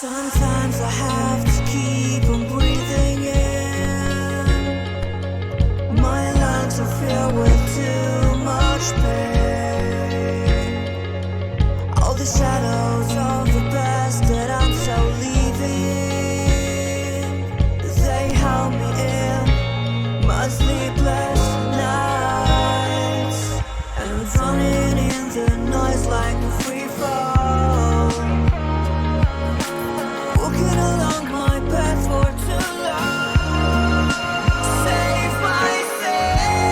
Sometimes I have to keep on breathing in. My lungs are filled with too much pain. All the shadows of the past that I'm so leaving, they held me in my sleepless nights. And I'm drowning in the noise like a free fall, walking along my path for too long. Save myself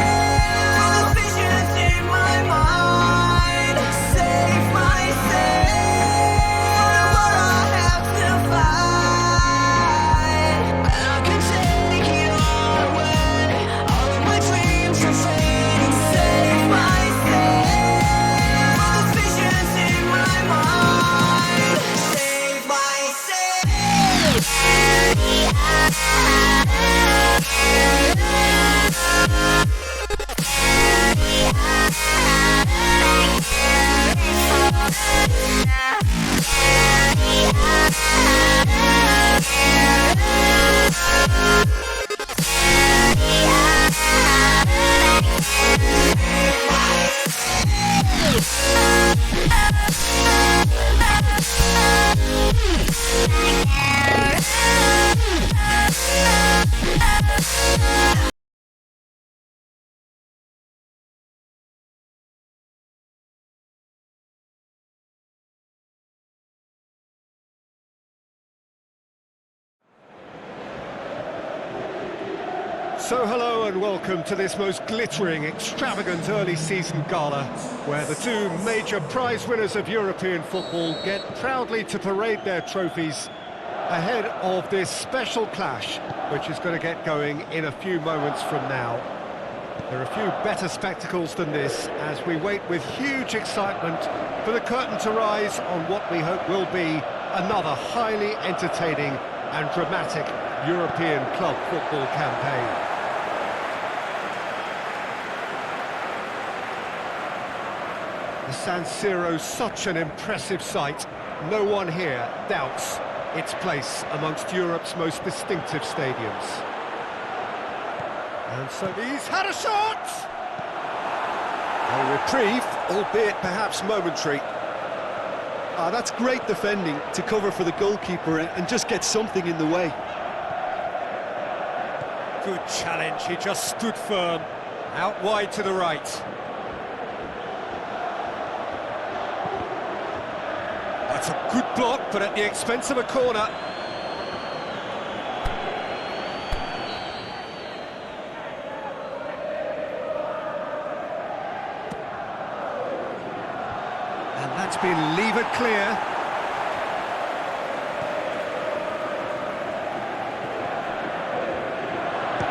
from the visions in my mind. Save myself from what I have to fight. And I can take it all away. All of my dreams are fading. Save myself from the visions in my mind. Save So hello and welcome to this most glittering, extravagant early season gala, where the two major prize winners of European football get proudly to parade their trophies ahead of this special clash, which is going to get going in a few moments from now. There are a few better spectacles than this as we wait with huge excitement for the curtain to rise on what we hope will be another highly entertaining and dramatic European club football campaign. The San Siro's such an impressive sight. No one here doubts its place amongst Europe's most distinctive stadiums. And so he's had a shot! A reprieve, albeit perhaps momentary. That's great defending to cover for the goalkeeper and just get something in the way. Good challenge, he just stood firm. Out wide to the right. That's a good block, but at the expense of a corner. And that's been levered clear.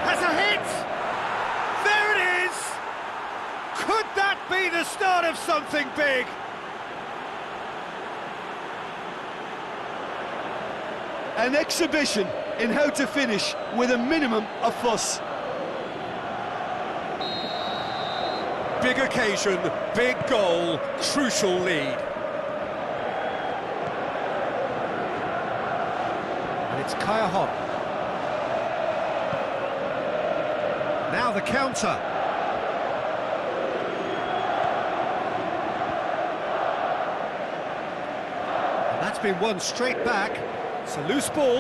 Has a hit! There it is! Could that be the start of something big? An exhibition in how to finish with a minimum of fuss. Big occasion, big goal, crucial lead. And it's Kaya Hon. Now the counter. And that's been won straight back. It's a loose ball.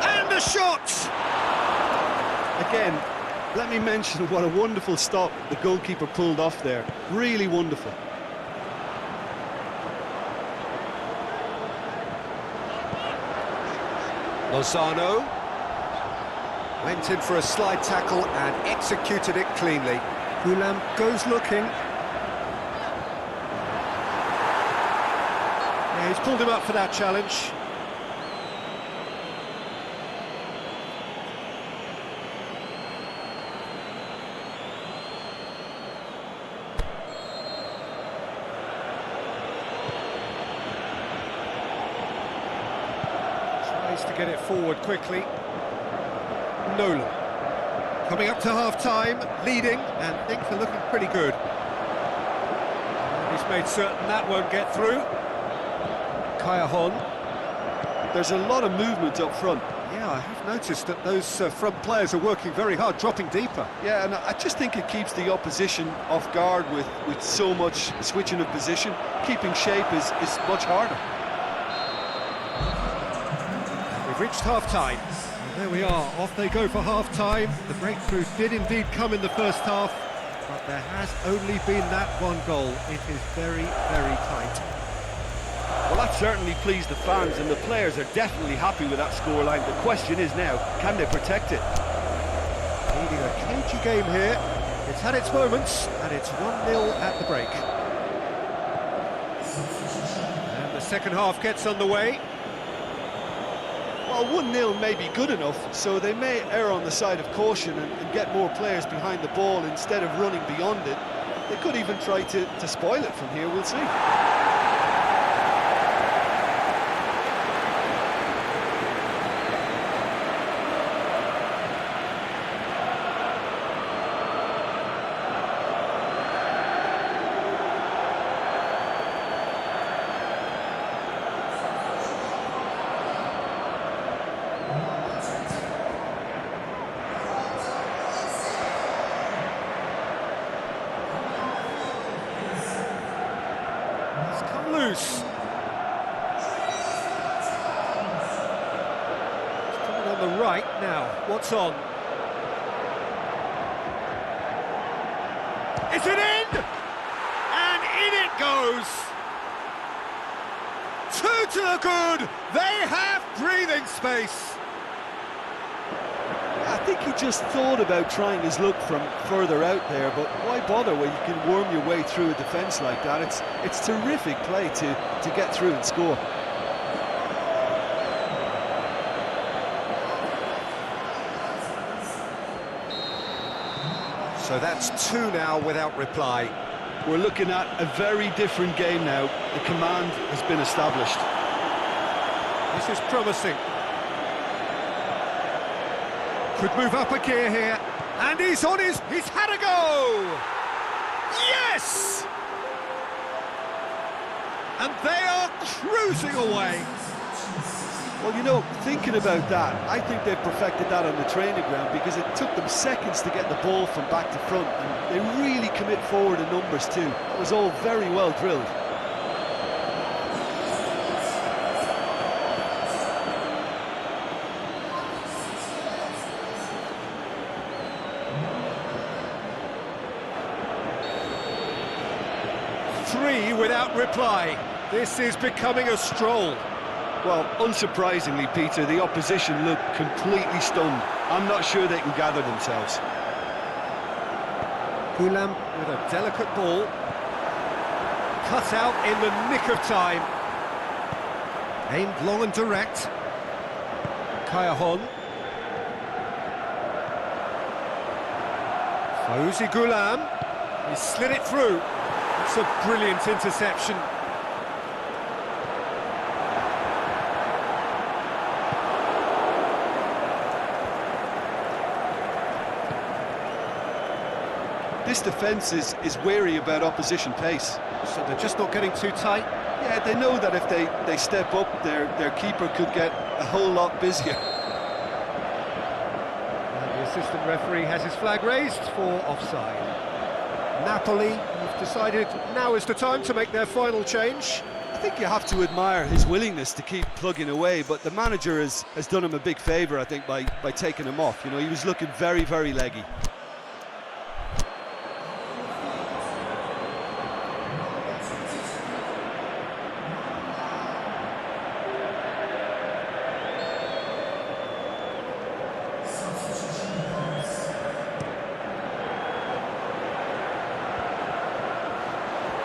And the shot! Again, let me mention what a wonderful stop the goalkeeper pulled off there. Really wonderful. Lozano went in for a slide tackle and executed it cleanly. Gulam goes looking. Yeah, he's pulled him up for that challenge. Tries to get it forward quickly. Nolan. Coming up to half-time, leading, and things are looking pretty good. made certain that won't get through. Hon. There's a lot of movement up front. Yeah, I have noticed that those front players are working very hard, dropping deeper. Yeah, and I just think it keeps the opposition off guard with so much switching of position. Keeping shape is much harder. We've reached half-time. There we are, off they go for half-time. The breakthrough did indeed come in the first half, but there has only been that one goal. It is very, very tight. Well, that certainly pleased the fans, and the players are definitely happy with that scoreline. The question is now, can they protect it? Leading a cagey game here. It's had its moments, and it's 1-0 at the break. And the second half gets underway. Well, 1-0 may be good enough, so they may err on the side of caution and get more players behind the ball instead of running beyond it. They could even try to spoil it from here, we'll see. Loose. It's coming on the right now. What's on? Is it in? And in it goes. Two to the good. They have breathing space. I think he just thought about trying his luck from further out there, but why bother when you can worm your way through a defence like that? It's terrific play to get through and score. So that's two now without reply. We're looking at a very different game now. The command has been established. This is promising. Could move up a gear here, and he's had a go! Yes! And they are cruising away. Well, you know, thinking about that, I think they've perfected that on the training ground because it took them seconds to get the ball from back to front, and they really commit forward in numbers too. It was all very well drilled. Three without reply. This is becoming a stroll. Well, unsurprisingly, Peter, the opposition look completely stunned. I'm not sure they can gather themselves. Gulam with a delicate ball. Cut out in the nick of time. Aimed long and direct. Hon. Fauzi Gulam. He slid it through. It's a brilliant interception. This defence is wary about opposition pace. So they're just not getting too tight. Yeah, they know that if they step up, their keeper could get a whole lot busier. And the assistant referee has his flag raised for offside. Napoli have decided now is the time to make their final change. I think you have to admire his willingness to keep plugging away, but the manager has done him a big favour, I think, by taking him off. You know, he was looking very, very leggy.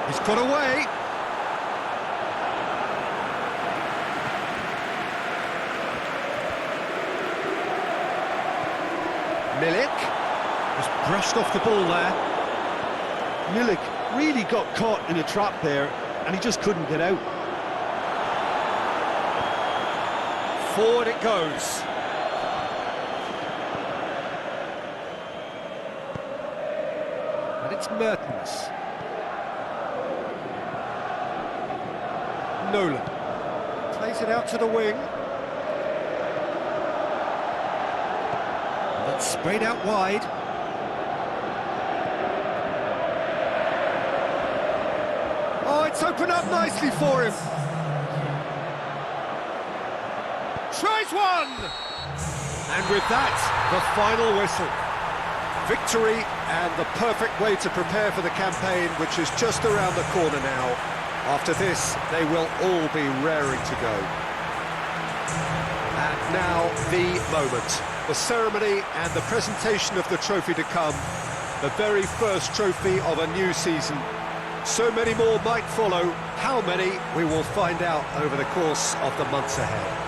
He's got away. Milik was brushed off the ball there. Milik really got caught in a trap there, and he just couldn't get out. Forward it goes. And it's Mertens. Nolan. Plays it out to the wing. And that's sprayed out wide. Oh, it's opened up nicely for him. Tries one! And with that, the final whistle. Victory and the perfect way to prepare for the campaign, which is just around the corner now. After this, they will all be raring to go. And now, the moment. The ceremony and the presentation of the trophy to come. The very first trophy of a new season. So many more might follow. How many, we will find out over the course of the months ahead.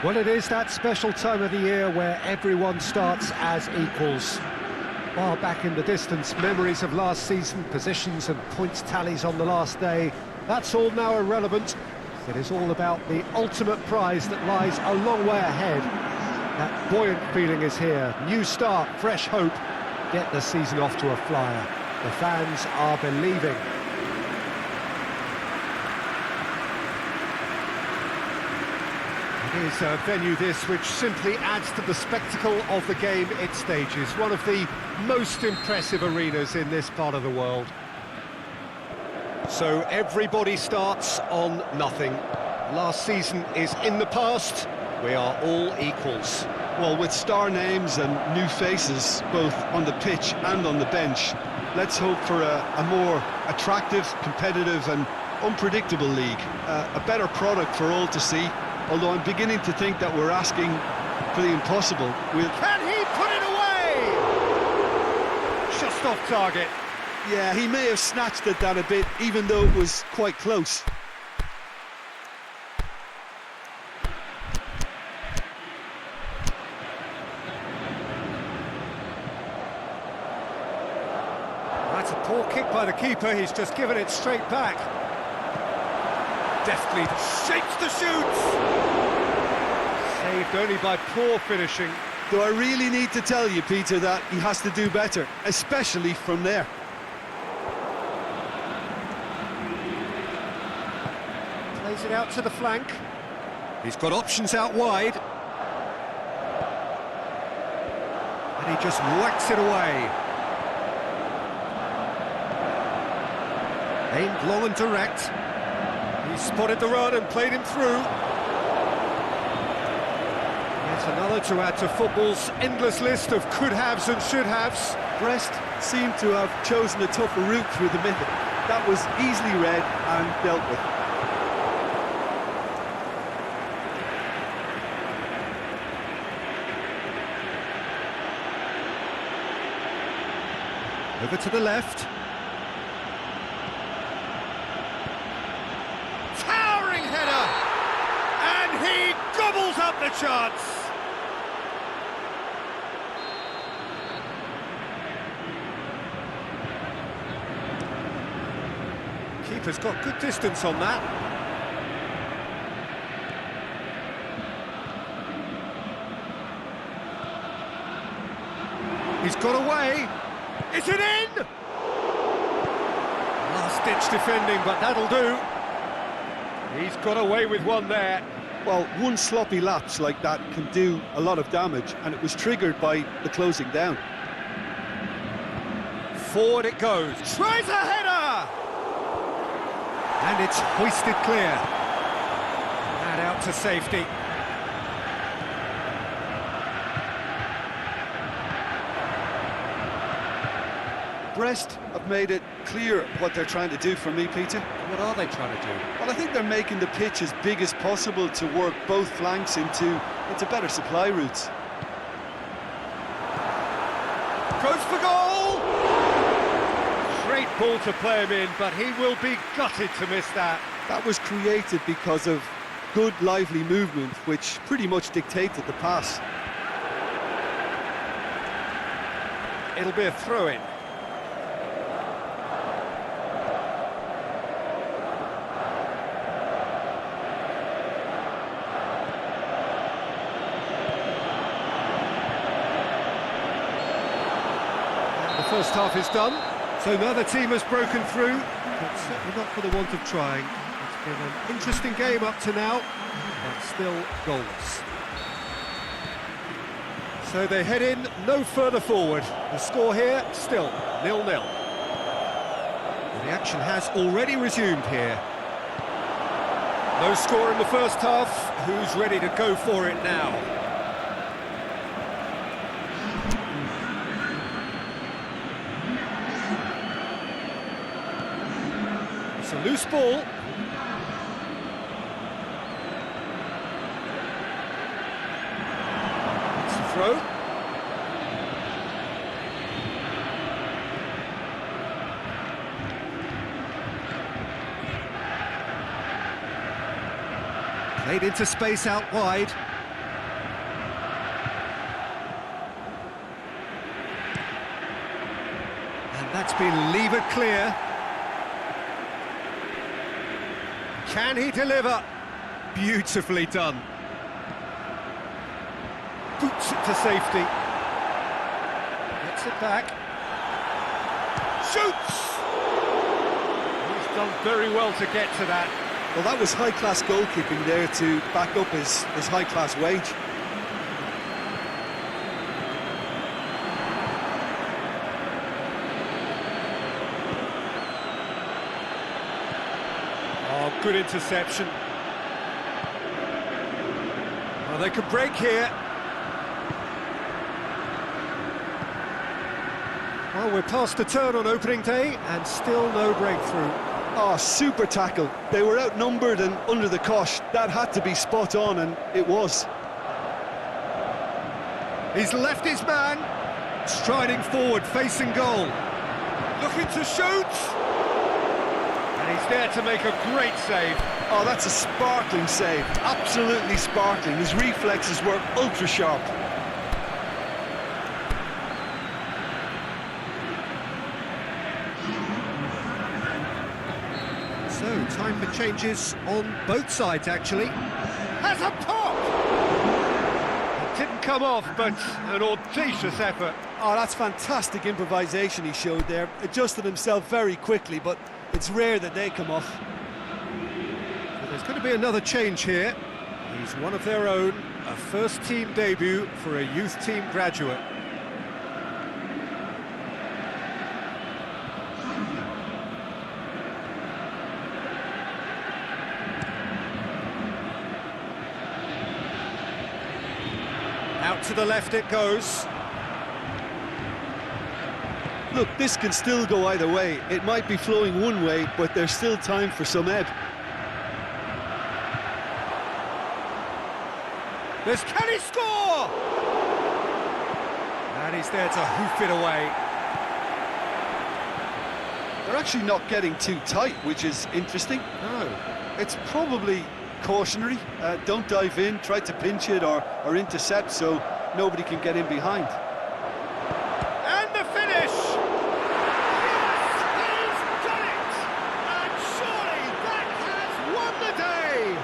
Well, it is that special time of the year where everyone starts as equals. Far back in the distance, memories of last season, positions and points tallies on the last day, that's all now irrelevant. It is all about the ultimate prize that lies a long way ahead. That buoyant feeling is here. New start, fresh hope. Get the season off to a flyer. The fans are believing. It is a venue this which simply adds to the spectacle of the game it stages. One of the most impressive arenas in this part of the world. So everybody starts on nothing. Last season is in the past. We are all equals. Well, with star names and new faces, both on the pitch and on the bench, let's hope for a more attractive, competitive and unpredictable league. A better product for all to see, although I'm beginning to think that we're asking for the impossible. Can he put it away? Just off target. Yeah, he may have snatched at that a bit, even though it was quite close. That's a poor kick by the keeper, he's just given it straight back. Deftly shapes the shoots! Saved only by poor finishing. Do I really need to tell you, Peter, that he has to do better, especially from there? Plays it out to the flank. He's got options out wide. And he just whacks it away. Aimed long and direct. He spotted the run and played him through. Yet another to add to football's endless list of could-haves and should-haves. Brest seemed to have chosen a tougher route through the middle. That was easily read and dealt with. Over to the left. Towering header! And he gobbles up the chance! Keeper's got good distance on that. He's got away. Is it in? Last-ditch defending, but that'll do. He's got away with one there. Well, one sloppy lapse like that can do a lot of damage, and it was triggered by the closing down. Forward it goes. Tries a header! And it's hoisted clear. And out to safety. Brest have made it clear what they're trying to do for me, Peter. What are they trying to do? Well, I think they're making the pitch as big as possible to work both flanks into better supply routes. Goes for goal! Great ball to play him in, but he will be gutted to miss that. That was created because of good, lively movement, which pretty much dictated the pass. It'll be a throw-in. The first half is done, so neither team has broken through, but certainly not for the want of trying. It's been an interesting game up to now, but still goalless. So they head in no further forward. The score here, still 0-0. The action has already resumed here. No score in the first half. Who's ready to go for it now? It's a loose ball. It's a throw. Played into space out wide. been levered clear. Can he deliver? Beautifully done. Boots it to safety. Gets it back. Shoots! He's done very well to get to that. Well, that was high-class goalkeeping there to back up his high-class wage. Oh, good interception. Well, they could break here. Well, we're past the turn on opening day and still no breakthrough. Oh, super tackle. They were outnumbered and under the cosh. That had to be spot on, and it was. He's left his man, striding forward, facing goal. Looking to shoot! And he's there to make a great save. Oh, that's a sparkling save. Absolutely sparkling. His reflexes were ultra sharp. So, time for changes on both sides, actually. Has a pop! It didn't come off, but an audacious effort. Oh, that's fantastic improvisation he showed there. Adjusted himself very quickly, but it's rare that they come off. Well, there's going to be another change here. He's one of their own, a first-team debut for a youth team graduate. Out to the left it goes. Look, this can still go either way. It might be flowing one way, but there's still time for some ebb. Can he score? And he's there to hoof it away. They're actually not getting too tight, which is interesting. No. It's probably cautionary. Don't dive in, try to pinch it or intercept so nobody can get in behind. And the finish! Yes, he's done it! And surely that has won the day!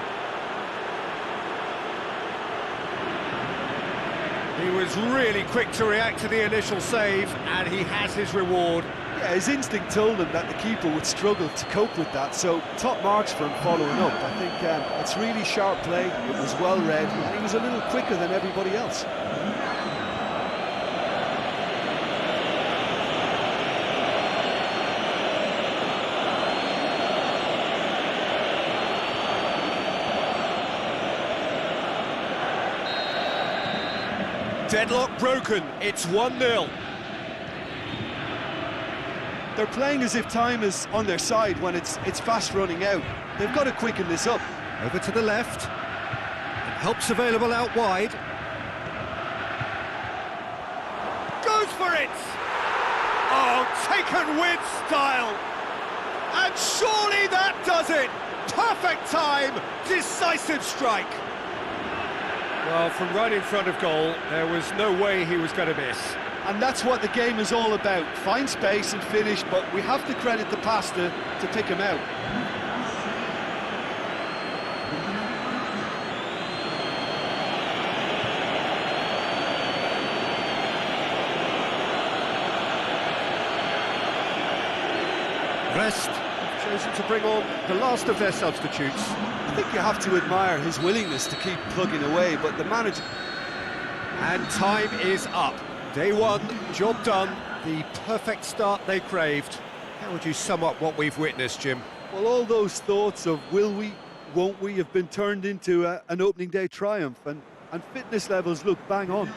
He was really quick to react to the initial save, and he has his reward. Yeah, his instinct told him that the keeper would struggle to cope with that, so top marks for him following up. I think it's really sharp play, it was well read, and he was a little quicker than everybody else. Deadlock broken, it's 1-0. They're playing as if time is on their side when it's fast running out. They've got to quicken this up. Over to the left. Help's available out wide. Goes for it! Oh, taken with style! And surely that does it! Perfect time, decisive strike! Well, from right in front of goal, there was no way he was going to miss. And that's what the game is all about. Find space and finish, but we have to credit the pass to pick him out. Rest have chosen to bring on the last of their substitutes. I think you have to admire his willingness to keep plugging away, but the manager... And time is up. Day one, job done, the perfect start they craved. How would you sum up what we've witnessed, Jim? Well, all those thoughts of will we, won't we, have been turned into an opening day triumph, and fitness levels look bang on.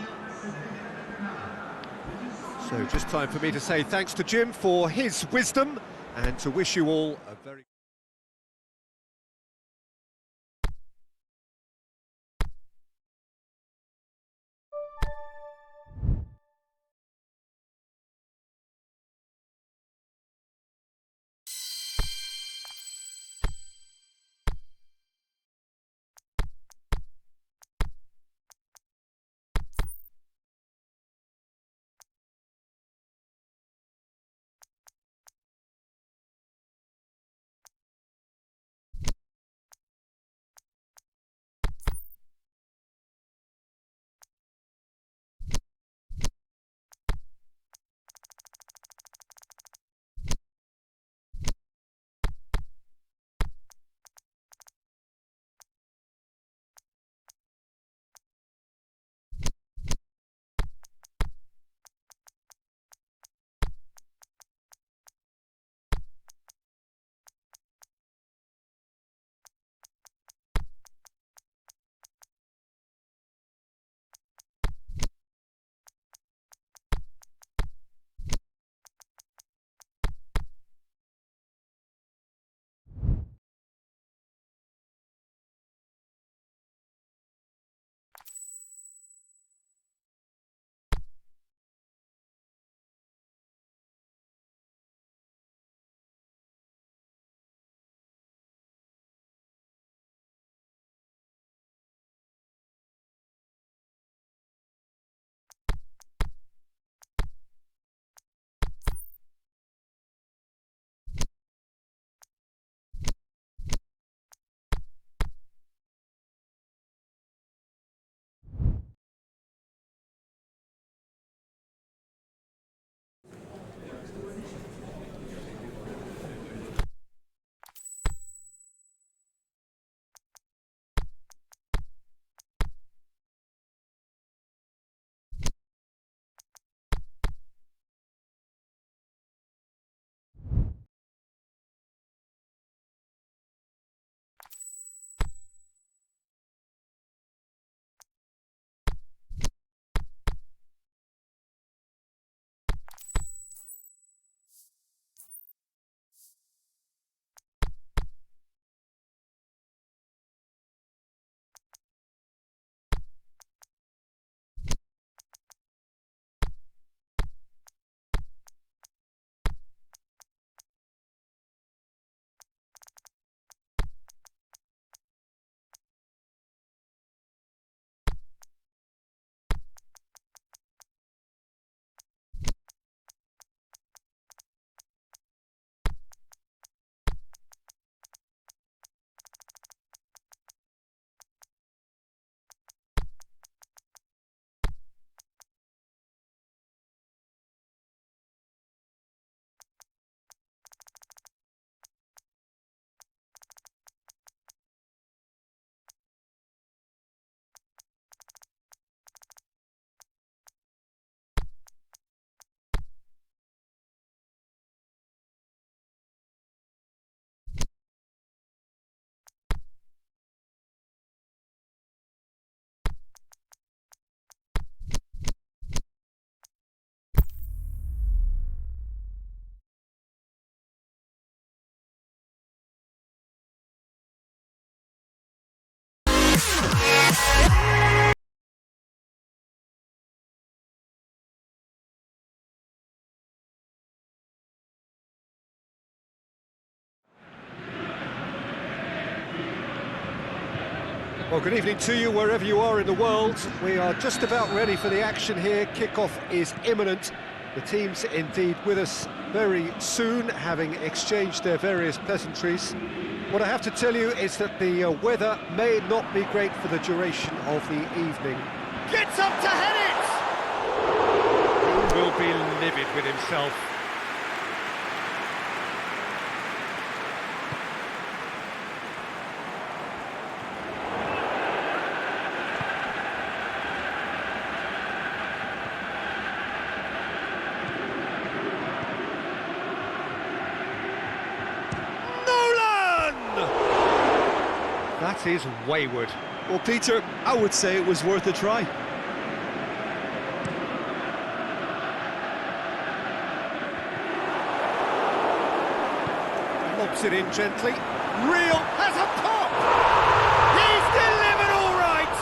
So just time for me to say thanks to Jim for his wisdom and to wish you all a very... Well, good evening to you wherever you are in the world. We are just about ready for the action here. Kickoff is imminent. The teams indeed with us very soon, having exchanged their various pleasantries. What I have to tell you is that the weather may not be great for the duration of the evening. Gets up to head He will be livid with himself. That is wayward. Well, Peter, I would say it was worth a try. Lobs it in gently. Real has a pop! He's delivered all right!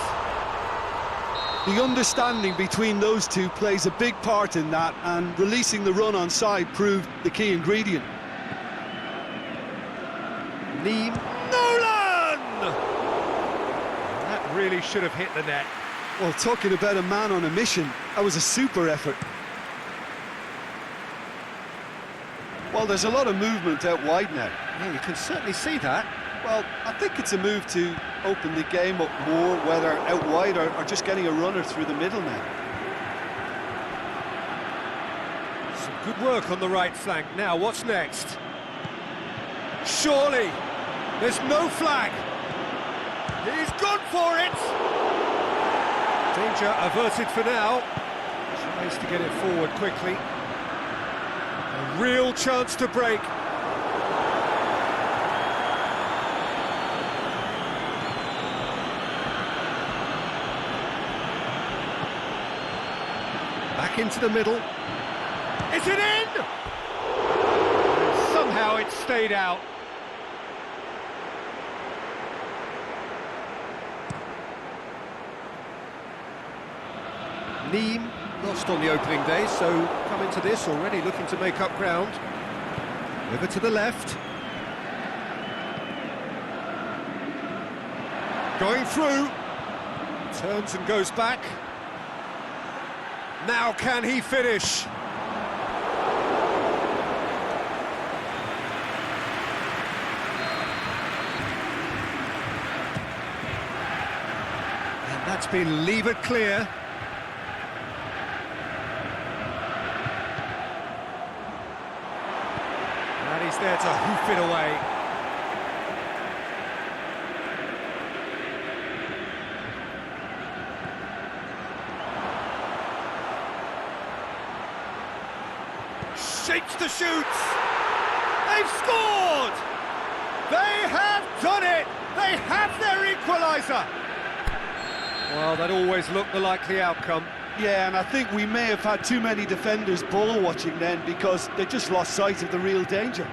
The understanding between those two plays a big part in that, and releasing the run on side proved the key ingredient. Neem. That really should have hit the net. Well, talking about a man on a mission, that was a super effort. Well, there's a lot of movement out wide now. Yeah, you can certainly see that. Well, I think it's a move to open the game up more, whether out wide or just getting a runner through the middle now. Some good work on the right flank. Now, what's next? Surely! There's no flag! He's gone for it! Danger averted for now. Tries to get it forward quickly. A real chance to break. Back into the middle. Is it in? Somehow it stayed out. Neem lost on the opening day, so come into this already looking to make up ground. Over to the left. Going through. Turns and goes back. Now can he finish? And that's been levered clear. And he's there to hoof it away. Shakes the shoots! They've scored! They have done it! They have their equaliser! Well, that always looked the likely outcome. Yeah, and I think we may have had too many defenders ball watching then, because they just lost sight of the real danger.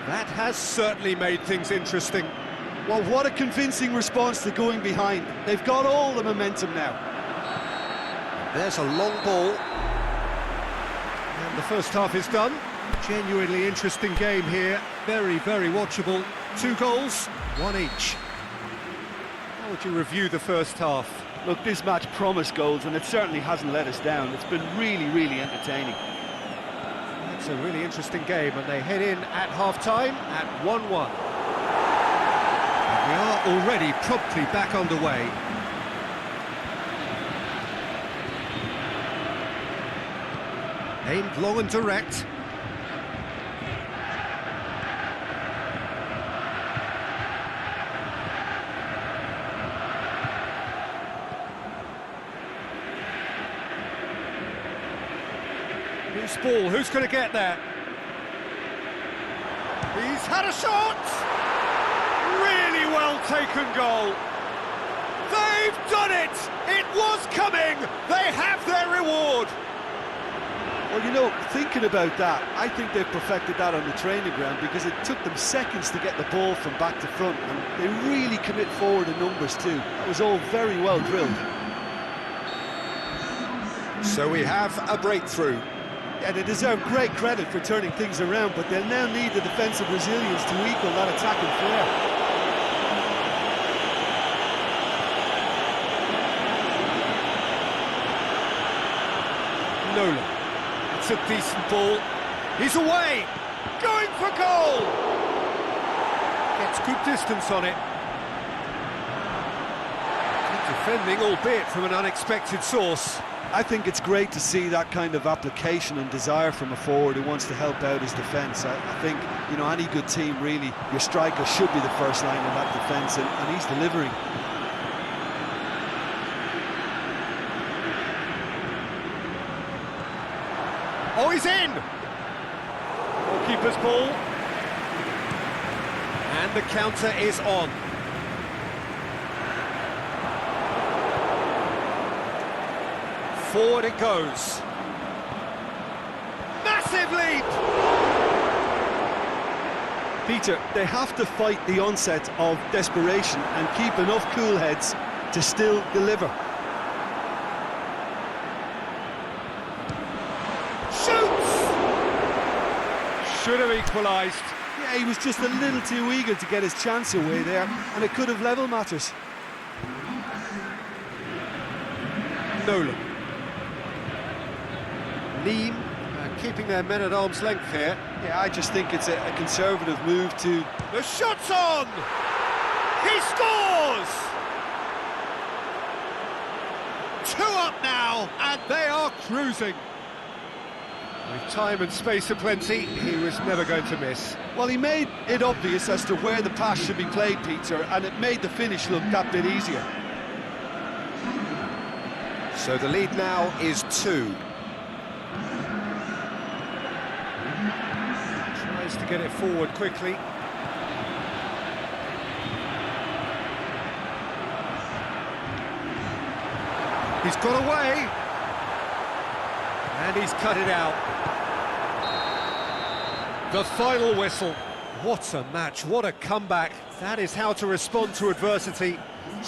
That has certainly made things interesting. Well, what a convincing response to going behind. They've got all the momentum now. There's a long ball. And the first half is done. Genuinely interesting game here. Very, very watchable. 2 goals, 1 each. How would you review the first half? Look, this match promised goals, and it certainly hasn't let us down. It's been really, really entertaining. It's a really interesting game, and they head in at half-time at 1-1. And we are already promptly back underway. Aimed long and direct. Loose ball, who's going to get there? He's had a shot! Really well taken goal! They've done it! It was coming! They have their reward! Well, you know, thinking about that, I think they've perfected that on the training ground, because it took them seconds to get the ball from back to front, and they really commit forward in numbers too. That was all very well drilled. So we have a breakthrough. Yeah, they deserve great credit for turning things around, but they'll now need the defensive resilience to equal that attacking flair. Lolos. It's a decent ball. He's away! Going for goal! Gets good distance on it. Good defending, albeit from an unexpected source. I think it's great to see that kind of application and desire from a forward who wants to help out his defence. I think, you know, any good team, really, your striker should be the first line of that defence, and he's delivering. Oh, he's in! Goalkeeper's ball. And the counter is on. Forward it goes. Massive leap! Peter, they have to fight the onset of desperation and keep enough cool heads to still deliver. Shoots! Should have equalised. Yeah, he was just a little too eager to get his chance away there, and it could have level matters. Nolan. Lean, keeping their men at arm's length here. Yeah, I just think it's a conservative move to... The shot's on! He scores! 2 up now, and they are cruising. With time and space aplenty, he was never going to miss. Well, he made it obvious as to where the pass should be played, Peter, and it made the finish look that bit easier. So the lead now is 2. Tries to get it forward quickly. He's got away. And he's cut it out. The final whistle. What a match, what a comeback. That is how to respond to adversity.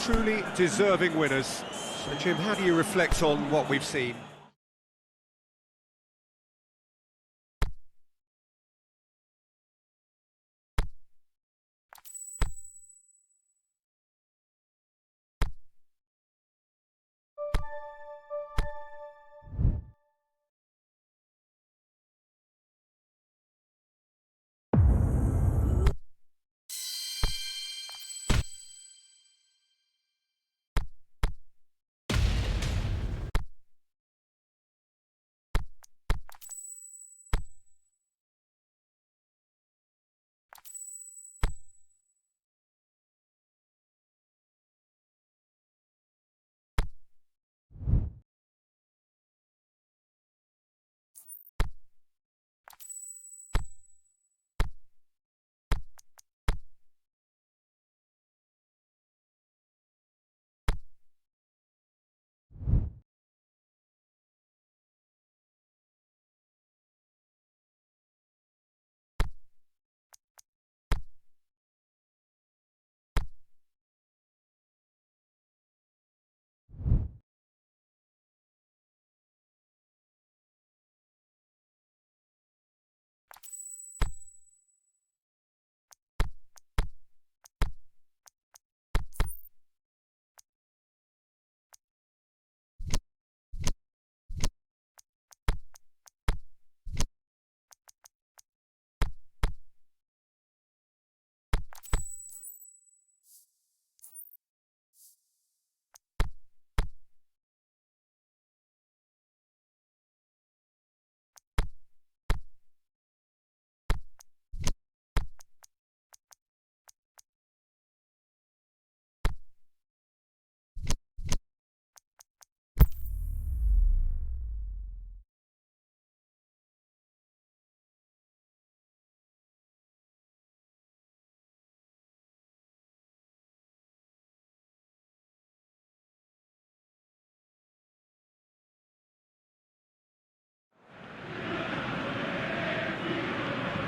Truly deserving winners. So Jim, how do you reflect on what we've seen?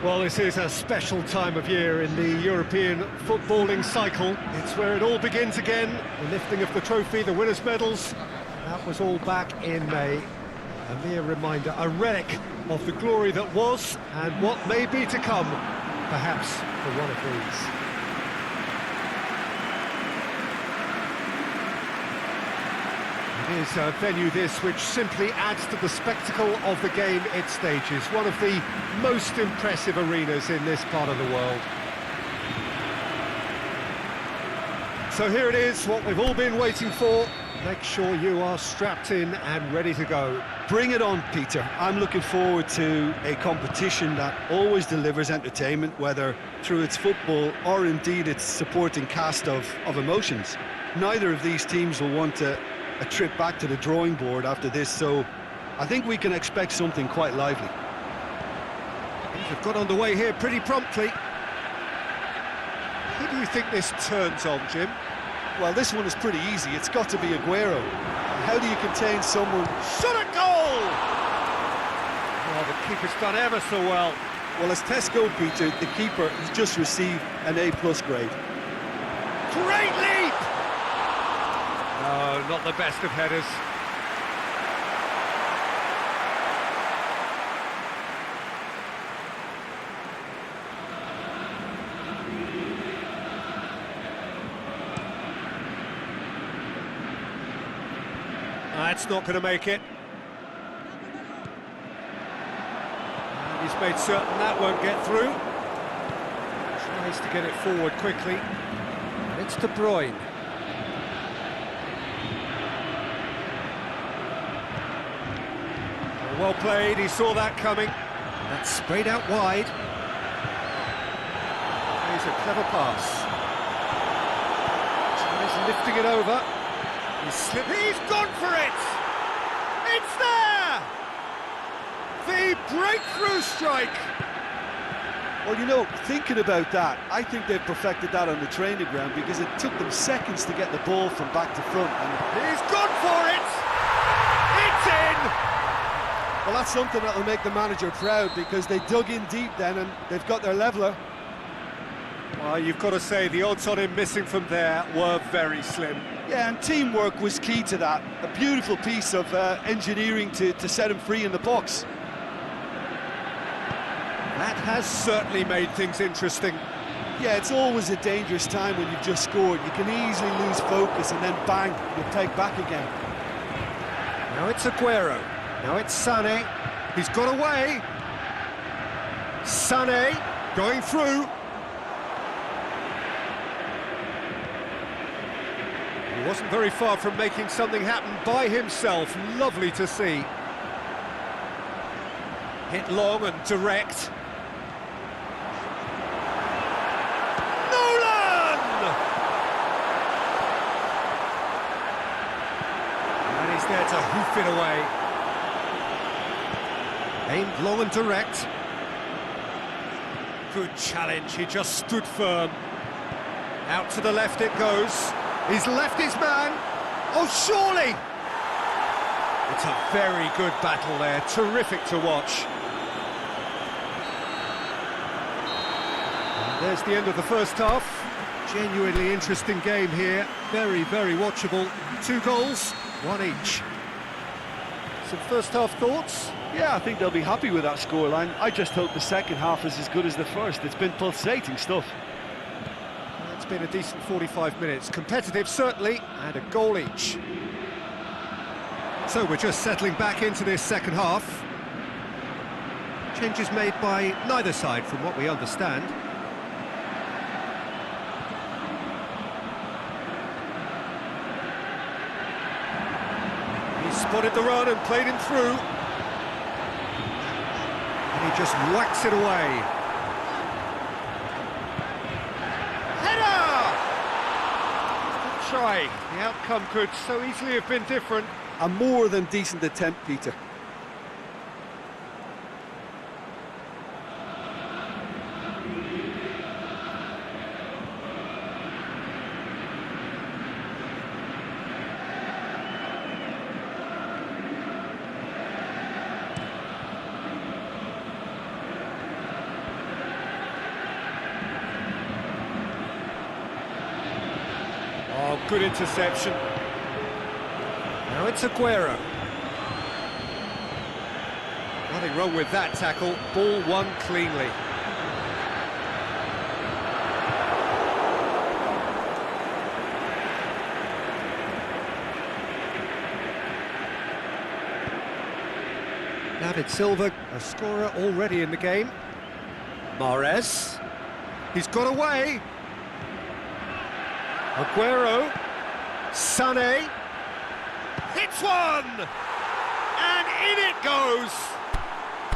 Well, this is a special time of year in the European footballing cycle. It's where it all begins again. The lifting of the trophy, the winners' medals. That was all back in May. A mere reminder, a relic of the glory that was and what may be to come, perhaps for one of these. It is a venue this which simply adds to the spectacle of the game it stages. One of the most impressive arenas in this part of the world. So here it is, what we've all been waiting for. Make sure you are strapped in and ready to go. Bring it on, Peter. I'm looking forward to a competition that always delivers entertainment, whether through its football or indeed its supporting cast of emotions. Neither of these teams will want a trip back to the drawing board after this, so I think we can expect something quite lively. They've got underway here pretty promptly. Who do you think this turns on, Jim? Well, this one is pretty easy. It's got to be Aguero. How do you contain someone? Shot a goal! Oh, the keeper's done ever so well. Well, as tests go, Peter, the keeper has just received an A+ grade. Great leap! No, not the best of headers. That's not going to make it. And he's made certain that won't get through. Tries to get it forward quickly. And it's De Bruyne. Well played, he saw that coming. That's sprayed out wide. Here's a clever pass. He's lifting it over. He's gone for it! It's there! The breakthrough strike! Well, you know, thinking about that, I think they've perfected that on the training ground because it took them seconds to get the ball from back to front. And he's gone for it! It's in! well, that's something that'll make the manager proud because they dug in deep then and they've got their leveller. Well, you've got to say the odds on him missing from there were very slim. Yeah, and teamwork was key to that. A beautiful piece of engineering to set him free in the box. That has certainly made things interesting. Yeah, it's always a dangerous time when you've just scored. You can easily lose focus and then bang, you'll take back again. Now it's Aguero. Now it's Sané. He's got away. Sané going through. He wasn't very far from making something happen by himself. Lovely to see. Hit long and direct. Nolan! And he's there to hoof it away. Aimed long and direct. Good challenge, he just stood firm. Out to the left it goes. He's left his man. Oh, surely! It's a very good battle there. Terrific to watch. And there's the end of the first half. Genuinely interesting game here. Very, very watchable. 2 goals, 1 each. Some first half thoughts? Yeah, I think they'll be happy with that scoreline. I just hope the second half is as good as the first. It's been pulsating stuff. It's been a decent 45 minutes. Competitive, certainly, and a goal each. So we're just settling back into this second half. Changes made by neither side, from what we understand. He spotted the run and played him through. And he just whacks it away. Try. The outcome could so easily have been different. A more than decent attempt, Peter. Oh, good interception. Now it's Aguero. Nothing wrong with that tackle. Ball won cleanly. David Silva, a scorer already in the game. Mahrez. He's got away. Aguero. Sané. Hits one! And in it goes!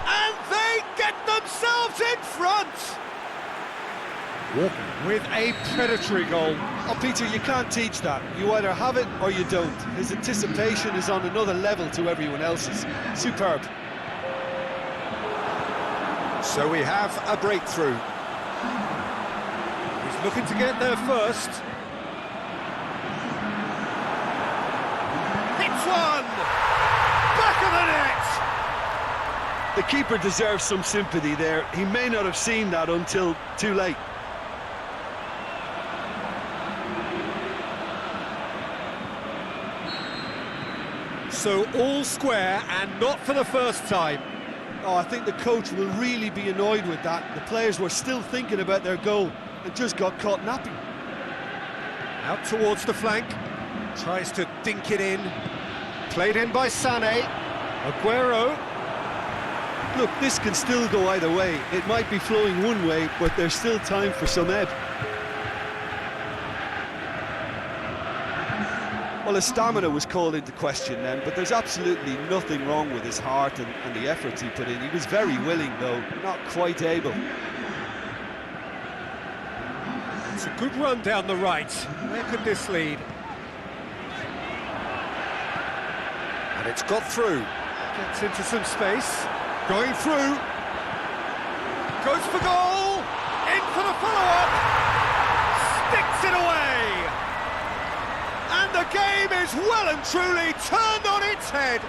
And they get themselves in front! Walker with a predatory goal. Oh, Peter, you can't teach that. You either have it or you don't. His anticipation is on another level to everyone else's. Superb. So we have a breakthrough. He's looking to get there first. Hits one! Back of the net! The keeper deserves some sympathy there. He may not have seen that until too late. So all square, and not for the first time. Oh, I think the coach will really be annoyed with that. The players were still thinking about their goal and just got caught napping. Out towards the flank. Tries to dink it in. Played in by Sané. Aguero. Look, this can still go either way. It might be flowing one way, but there's still time for some ebb. Well, his stamina was called into question then, but there's absolutely nothing wrong with his heart and the efforts he put in. He was very willing, though, not quite able. It's a good run down the right. Where could this lead? And it's got through. Gets into some space. Going through. Goes for goal! In for the follow-up! Sticks it away! And the game is well and truly turned on its head!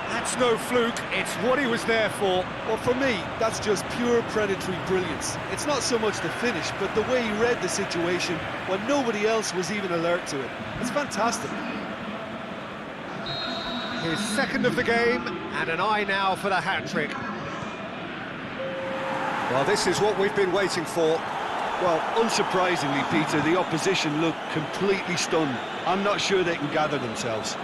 That's no fluke, it's what he was there for. Well, for me, that's just pure predatory brilliance. It's not so much the finish, but the way he read the situation when nobody else was even alert to it. It's fantastic. His second of the game, and an eye now for the hat-trick. Well, this is what we've been waiting for. Well, unsurprisingly, Peter, the opposition look completely stunned. I'm not sure they can gather themselves.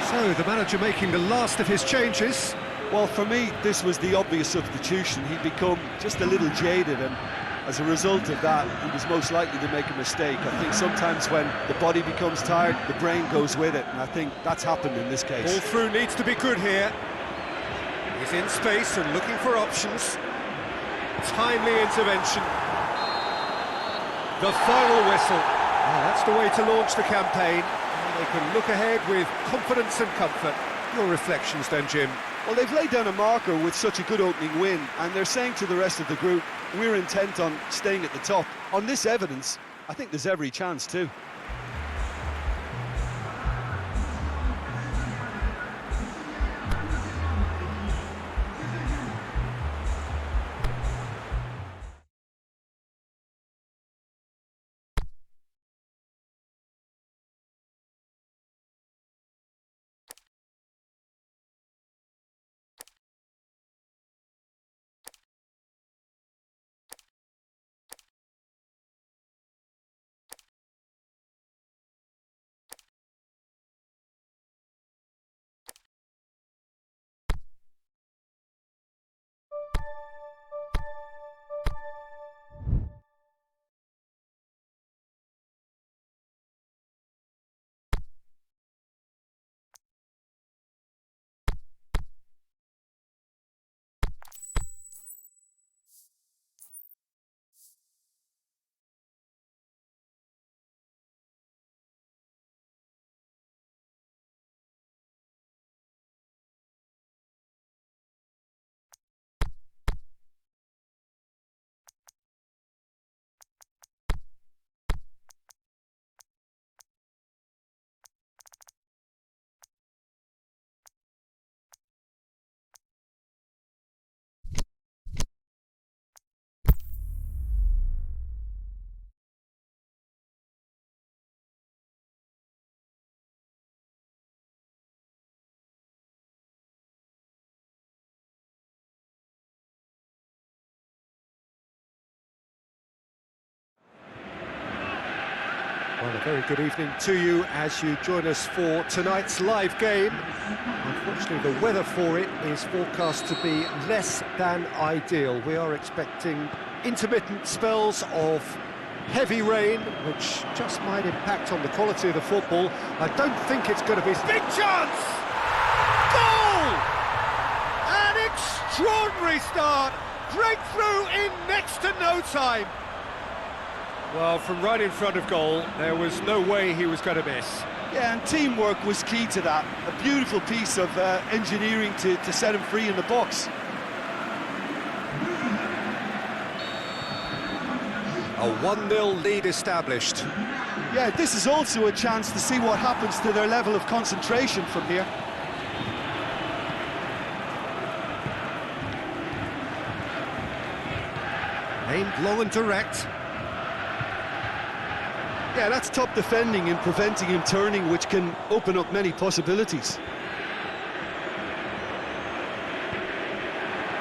So, the manager making the last of his changes. Well, for me, this was the obvious substitution. He'd become just a little jaded, and as a result of that, he was most likely to make a mistake. I think sometimes when the body becomes tired, the brain goes with it, and I think that's happened in this case. Ball through needs to be good here. He's in space and looking for options. Timely intervention. The final whistle. Oh, that's the way to launch the campaign. They can look ahead with confidence and comfort. Your reflections then, Jim? Well, they've laid down a marker with such a good opening win, and they're saying to the rest of the group, we're intent on staying at the top. On this evidence, I think there's every chance too. Well, a very good evening to you as you join us for tonight's live game. Unfortunately, the weather for it is forecast to be less than ideal. We are expecting intermittent spells of heavy rain, which just might impact on the quality of the football. I don't think it's going to be... Big chance! Goal! An extraordinary start! Breakthrough in next to no time! Well, from right in front of goal, there was no way he was going to miss. Yeah, and teamwork was key to that. A beautiful piece of engineering to set him free in the box. A 1-0 lead established. Yeah, this is also a chance to see what happens to their level of concentration from here. Aimed long and direct. Yeah, that's top defending and preventing him turning, which can open up many possibilities.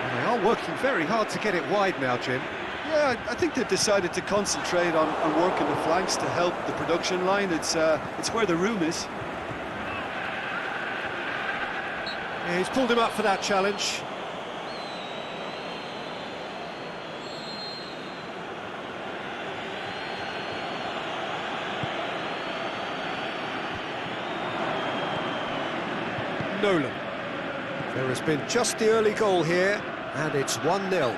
Well, they are working very hard to get it wide now, Jim. Yeah, I think they've decided to concentrate on working the flanks to help the production line. It's where the room is. Yeah, he's pulled him up for that challenge. Nolan. There has been just the early goal here, and it's 1-0.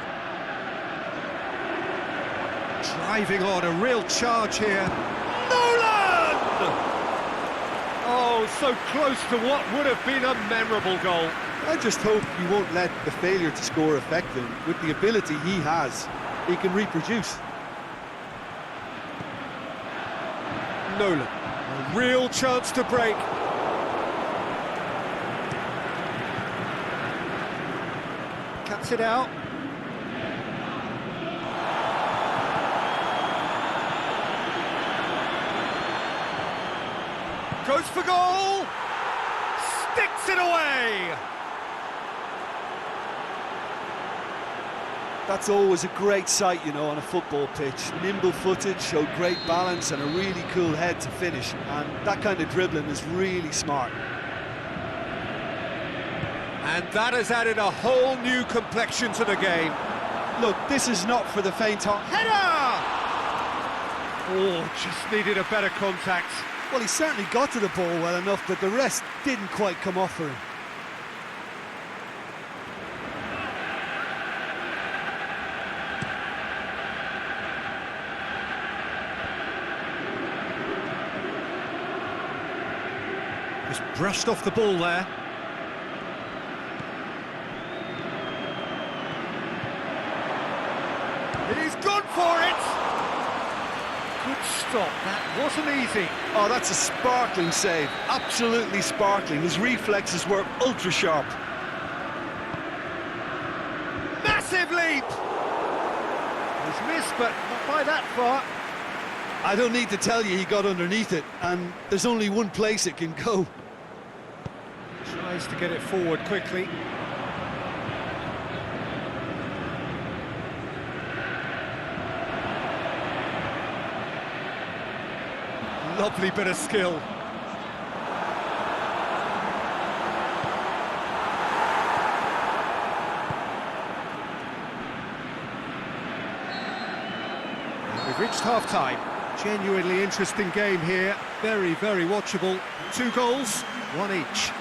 Driving on, a real charge here. Nolan! Oh, so close to what would have been a memorable goal. I just hope you won't let the failure to score affect him. With the ability he has, he can reproduce. Nolan, a real chance to break. Cuts it out. Goes for goal! Sticks it away! That's always a great sight, you know, on a football pitch. Nimble-footed, showed great balance and a really cool head to finish. And that kind of dribbling is really smart. And that has added a whole new complexion to the game. Look, this is not for the faint-hearted. Header! Oh, just needed a better contact. Well, he certainly got to the ball well enough, but the rest didn't quite come off for him. Just brushed off the ball there. He's gone for it! Good stop, that wasn't easy. Oh, that's a sparkling save. Absolutely sparkling. His reflexes were ultra sharp. Massive leap! He's missed, but not by that far. I don't need to tell you he got underneath it, and there's only one place it can go. Tries to get it forward quickly. Lovely bit of skill. We've reached half-time. Genuinely interesting game here. Very, very watchable. 2 goals, 1 each.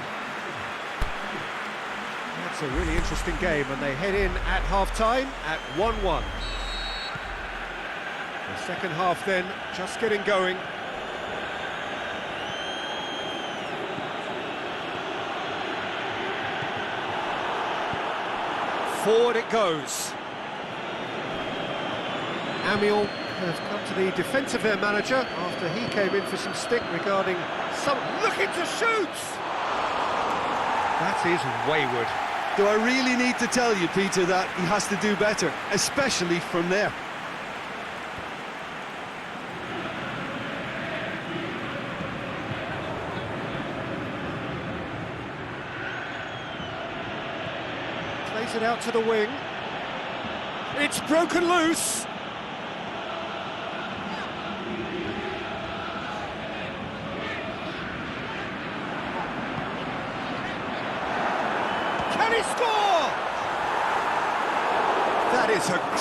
That's a really interesting game, and they head in at half-time at 1-1. The second half then, just getting going. Forward it goes. Amiel has come to the defence of their manager after he came in for some stick regarding some... Looking to shoot! That is wayward. Do I really need to tell you, Peter, that he has to do better, especially from there? Plays it out to the wing. It's broken loose.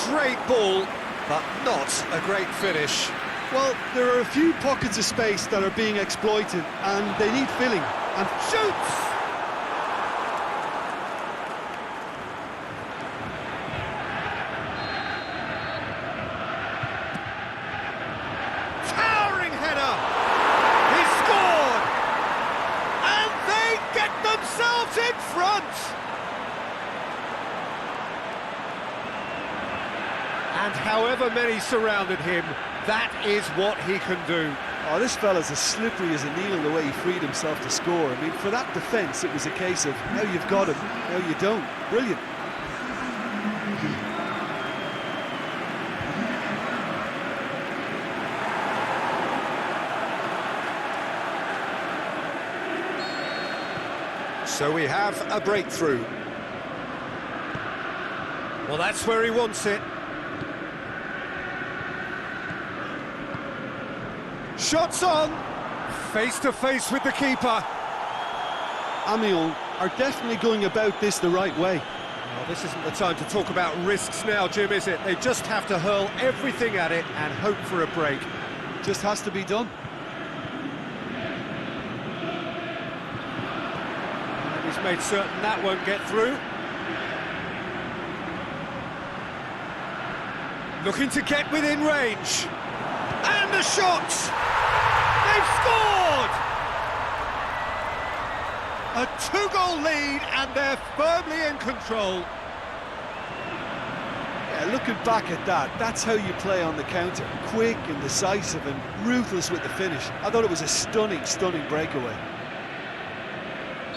Great ball, but not a great finish. Well, there are a few pockets of space that are being exploited, and they need filling. And Shoots! Towering header! He scored! And they get themselves in front! And however many surrounded him, that is what he can do. oh, this fella's as slippery as a needle the way he freed himself to score. I mean, for that defence, it was a case of now you've got him, now you don't. Brilliant. So we have a breakthrough. Well, that's where he wants it. Shots on! Face to face with the keeper. Amiens are definitely going about this the right way. Well, this isn't the time to talk about risks now, Jim, is it? They just have to hurl everything at it and hope for a break. Just has to be done. And he's made certain that won't get through. Looking to get within range. And the shot! They've scored! A two-goal lead, and they're firmly in control. Yeah, looking back at that, that's how you play on the counter. Quick and decisive and ruthless with the finish. I thought it was a stunning, stunning breakaway.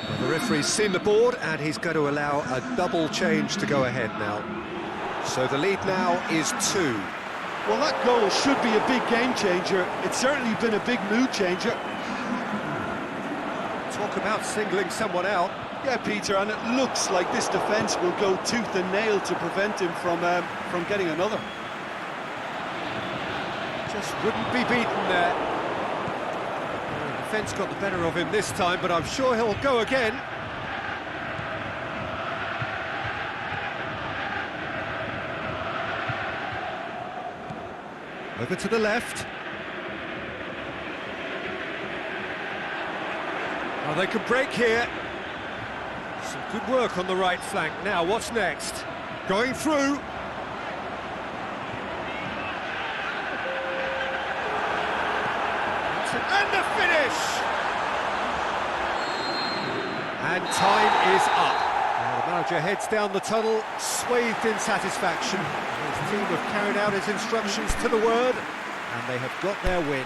Well, the referee's seen the board, and he's going to allow a double change to go ahead now. So the lead now is 2. Well, that goal should be a big game changer. It's certainly been a big mood changer. Talk about singling someone out. Yeah, Peter, and it looks like this defence will go tooth and nail to prevent him from getting another. Just wouldn't be beaten there. The defence got the better of him this time, but I'm sure he'll go again. Over to the left. Oh, they could break here. Some good work on the right flank. Now, what's next? Going through. And the finish! And time is up. Now the manager heads down the tunnel, swathed in satisfaction. His team have carried out his instructions to the word, and they have got their win.